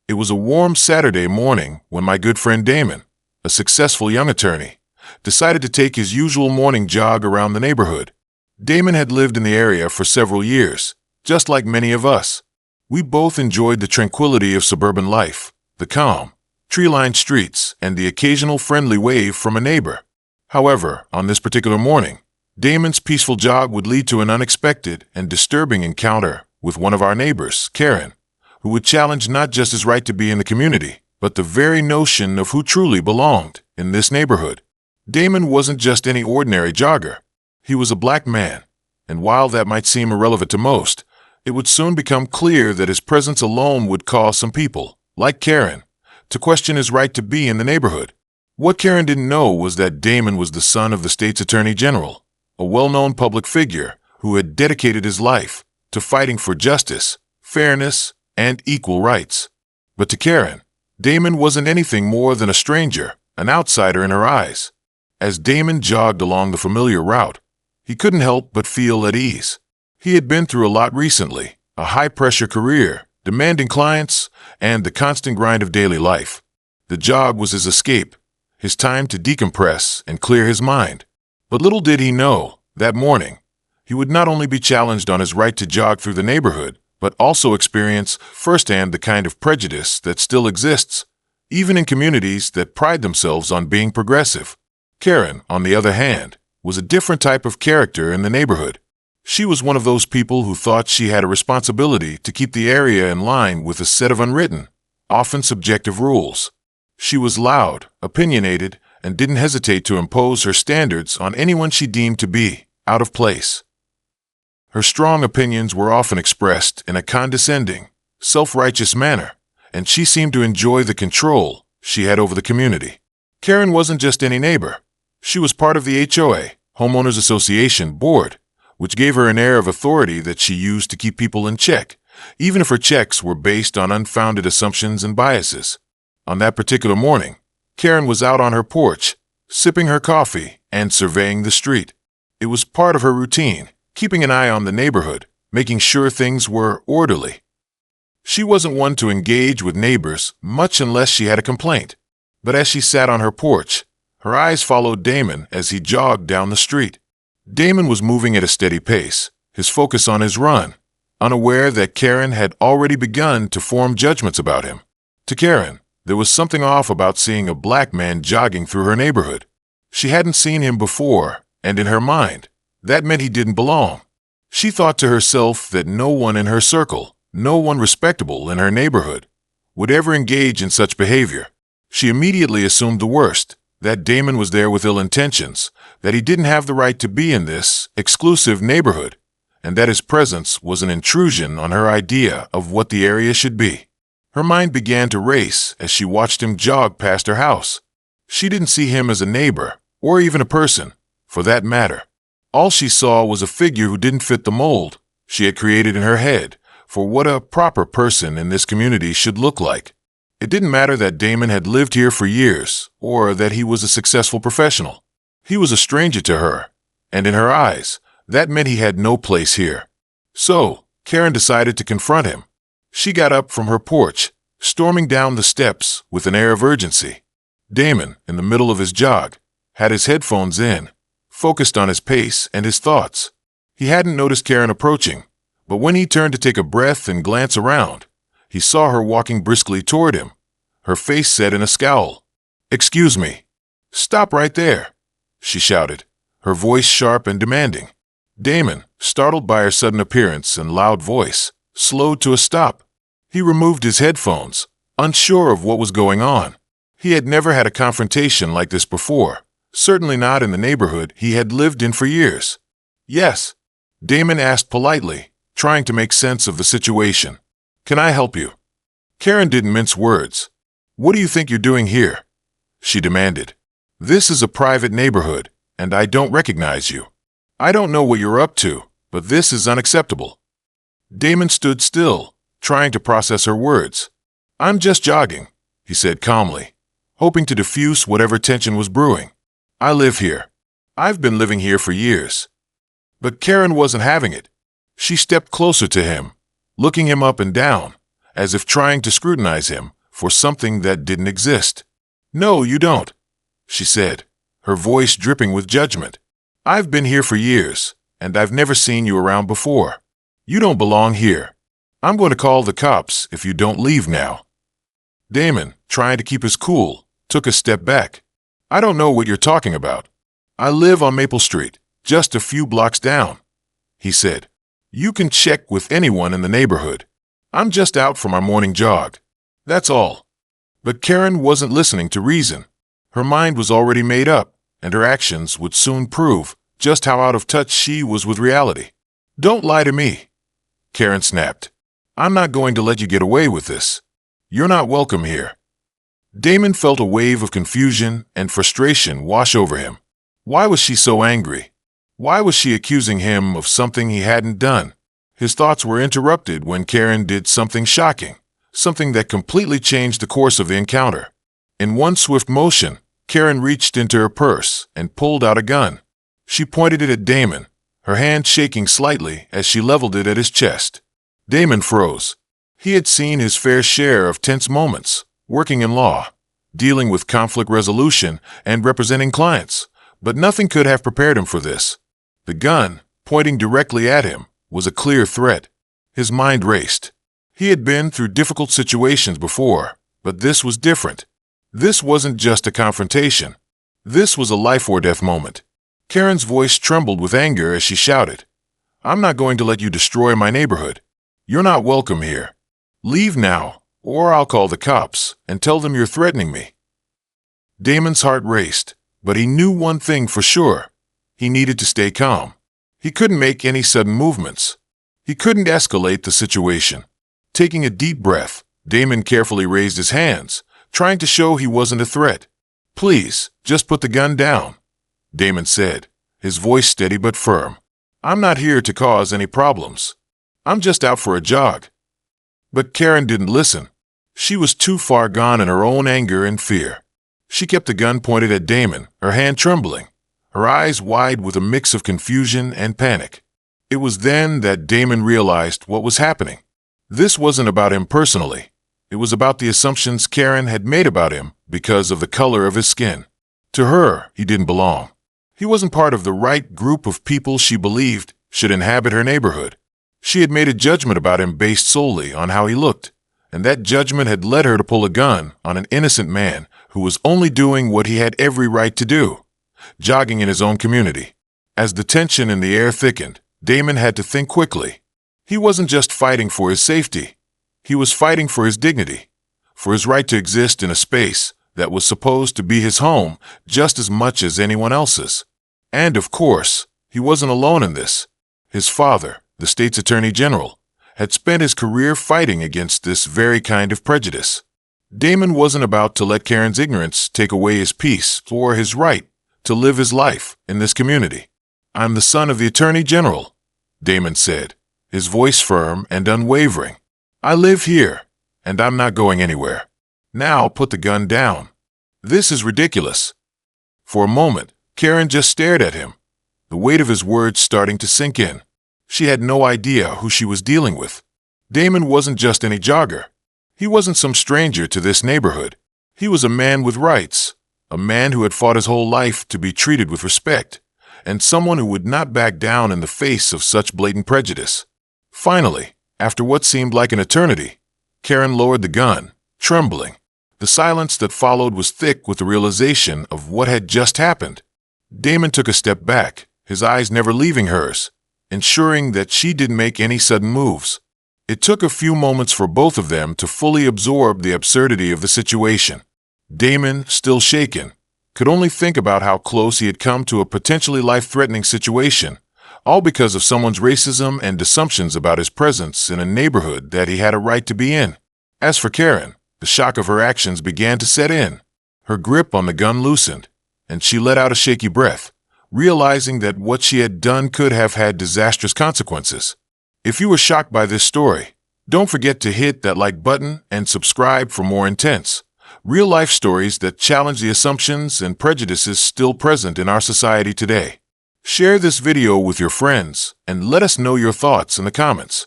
It was a warm Saturday morning when my good friend Damon, a successful young attorney, decided to take his usual morning jog around the neighborhood. Damon had lived in the area for several years, just like many of us. We both enjoyed the tranquility of suburban life, the calm, tree-lined streets, and the occasional friendly wave from a neighbor. However, on this particular morning, Damon's peaceful jog would lead to an unexpected and disturbing encounter with one of our neighbors, Karen, who would challenge not just his right to be in the community, but the very notion of who truly belonged in this neighborhood. Damon wasn't just any ordinary jogger. He was a black man, and while that might seem irrelevant to most, it would soon become clear that his presence alone would cause some people, like Karen, to question his right to be in the neighborhood. What Karen didn't know was that Damon was the son of the state's attorney general, a well-known public figure who had dedicated his life to fighting for justice, fairness, and equal rights. But to Karen, Damon wasn't anything more than a stranger, an outsider in her eyes. As Damon jogged along the familiar route, he couldn't help but feel at ease. He had been through a lot recently, a high-pressure career, demanding clients, and the constant grind of daily life. The jog was his escape, his time to decompress and clear his mind. But little did he know, that morning, he would not only be challenged on his right to jog through the neighborhood, but also experience firsthand the kind of prejudice that still exists, even in communities that pride themselves on being progressive. Karen, on the other hand, was a different type of character in the neighborhood. She was one of those people who thought she had a responsibility to keep the area in line with a set of unwritten, often subjective rules. She was loud, opinionated, and didn't hesitate to impose her standards on anyone she deemed to be out of place. Her strong opinions were often expressed in a condescending, self-righteous manner, and she seemed to enjoy the control she had over the community. Karen wasn't just any neighbor. She was part of the HOA, Homeowners Association Board, which gave her an air of authority that she used to keep people in check, even if her checks were based on unfounded assumptions and biases. On that particular morning, Karen was out on her porch, sipping her coffee and surveying the street. It was part of her routine, keeping an eye on the neighborhood, making sure things were orderly. She wasn't one to engage with neighbors much unless she had a complaint, but as she sat on her porch, her eyes followed Damon as he jogged down the street. Damon was moving at a steady pace, his focus on his run, unaware that Karen had already begun to form judgments about him. To Karen, there was something off about seeing a black man jogging through her neighborhood. She hadn't seen him before, and in her mind, that meant he didn't belong. She thought to herself that no one in her circle, no one respectable in her neighborhood, would ever engage in such behavior. She immediately assumed the worst, that Damon was there with ill intentions, that he didn't have the right to be in this exclusive neighborhood, and that his presence was an intrusion on her idea of what the area should be. Her mind began to race as she watched him jog past her house. She didn't see him as a neighbor, or even a person, for that matter. All she saw was a figure who didn't fit the mold she had created in her head for what a proper person in this community should look like. It didn't matter that Damon had lived here for years, or that he was a successful professional. He was a stranger to her, and in her eyes, that meant he had no place here. So, Karen decided to confront him. She got up from her porch, storming down the steps with an air of urgency. Damon, in the middle of his jog, had his headphones in, focused on his pace and his thoughts. He hadn't noticed Karen approaching, but when he turned to take a breath and glance around, he saw her walking briskly toward him, her face set in a scowl. "Excuse me." "Stop right there," she shouted, her voice sharp and demanding. Damon, startled by her sudden appearance and loud voice, slowed to a stop. He removed his headphones, unsure of what was going on. He had never had a confrontation like this before, certainly not in the neighborhood he had lived in for years. "Yes," Damon asked politely, trying to make sense of the situation. "Can I help you?" Karen didn't mince words. "What do you think you're doing here?" she demanded. "This is a private neighborhood, and I don't recognize you. I don't know what you're up to, but this is unacceptable." Damon stood still, trying to process her words. "I'm just jogging," he said calmly, hoping to diffuse whatever tension was brewing. "I live here. I've been living here for years." But Karen wasn't having it. She stepped closer to him, looking him up and down, as if trying to scrutinize him for something that didn't exist. "No, you don't," she said, her voice dripping with judgment. "I've been here for years, and I've never seen you around before. You don't belong here. I'm going to call the cops if you don't leave now." Damon, trying to keep his cool, took a step back. "I don't know what you're talking about. I live on Maple Street, just a few blocks down," he said. "You can check with anyone in the neighborhood. I'm just out for my morning jog. That's all." But Karen wasn't listening to reason. Her mind was already made up, and her actions would soon prove just how out of touch she was with reality. "Don't lie to me," Karen snapped. "I'm not going to let you get away with this. You're not welcome here." Damon felt a wave of confusion and frustration wash over him. Why was she so angry? Why was she accusing him of something he hadn't done? His thoughts were interrupted when Karen did something shocking, something that completely changed the course of the encounter. In one swift motion, Karen reached into her purse and pulled out a gun. She pointed it at Damon, her hand shaking slightly as she leveled it at his chest. Damon froze. He had seen his fair share of tense moments, working in law, dealing with conflict resolution, and representing clients, but nothing could have prepared him for this. The gun, pointing directly at him, was a clear threat. His mind raced. He had been through difficult situations before, but this was different. This wasn't just a confrontation. This was a life-or-death moment. Karen's voice trembled with anger as she shouted, "I'm not going to let you destroy my neighborhood. You're not welcome here. Leave now, or I'll call the cops and tell them you're threatening me." Damon's heart raced, but he knew one thing for sure. He needed to stay calm. He couldn't make any sudden movements. He couldn't escalate the situation. Taking a deep breath, Damon carefully raised his hands, trying to show he wasn't a threat. "Please, just put the gun down," Damon said, his voice steady but firm. "I'm not here to cause any problems. I'm just out for a jog." But Karen didn't listen. She was too far gone in her own anger and fear. She kept the gun pointed at Damon, her hand trembling, her eyes wide with a mix of confusion and panic. It was then that Damon realized what was happening. This wasn't about him personally. It was about the assumptions Karen had made about him because of the color of his skin. To her, he didn't belong. He wasn't part of the right group of people she believed should inhabit her neighborhood. She had made a judgment about him based solely on how he looked, and that judgment had led her to pull a gun on an innocent man who was only doing what he had every right to do, jogging in his own community. As the tension in the air thickened, Damon had to think quickly. He wasn't just fighting for his safety. He was fighting for his dignity, for his right to exist in a space that was supposed to be his home just as much as anyone else's. And, of course, he wasn't alone in this. His father, the state's attorney general, had spent his career fighting against this very kind of prejudice. Damon wasn't about to let Karen's ignorance take away his peace or his right to live his life in this community. "I'm the son of the attorney general," Damon said, his voice firm and unwavering. "I live here, and I'm not going anywhere. Now put the gun down. This is ridiculous." For a moment, Karen just stared at him, the weight of his words starting to sink in. She had no idea who she was dealing with. Damon wasn't just any jogger. He wasn't some stranger to this neighborhood. He was a man with rights, a man who had fought his whole life to be treated with respect, and someone who would not back down in the face of such blatant prejudice. Finally, after what seemed like an eternity, Karen lowered the gun, trembling. The silence that followed was thick with the realization of what had just happened. Damon took a step back, his eyes never leaving hers, ensuring that she didn't make any sudden moves. It took a few moments for both of them to fully absorb the absurdity of the situation. Damon, still shaken, could only think about how close he had come to a potentially life-threatening situation, all because of someone's racism and assumptions about his presence in a neighborhood that he had a right to be in. As for Karen, the shock of her actions began to set in. Her grip on the gun loosened, and she let out a shaky breath, realizing that what she had done could have had disastrous consequences. If you were shocked by this story, don't forget to hit that like button and subscribe for more intense, real-life stories that challenge the assumptions and prejudices still present in our society today. Share this video with your friends and let us know your thoughts in the comments.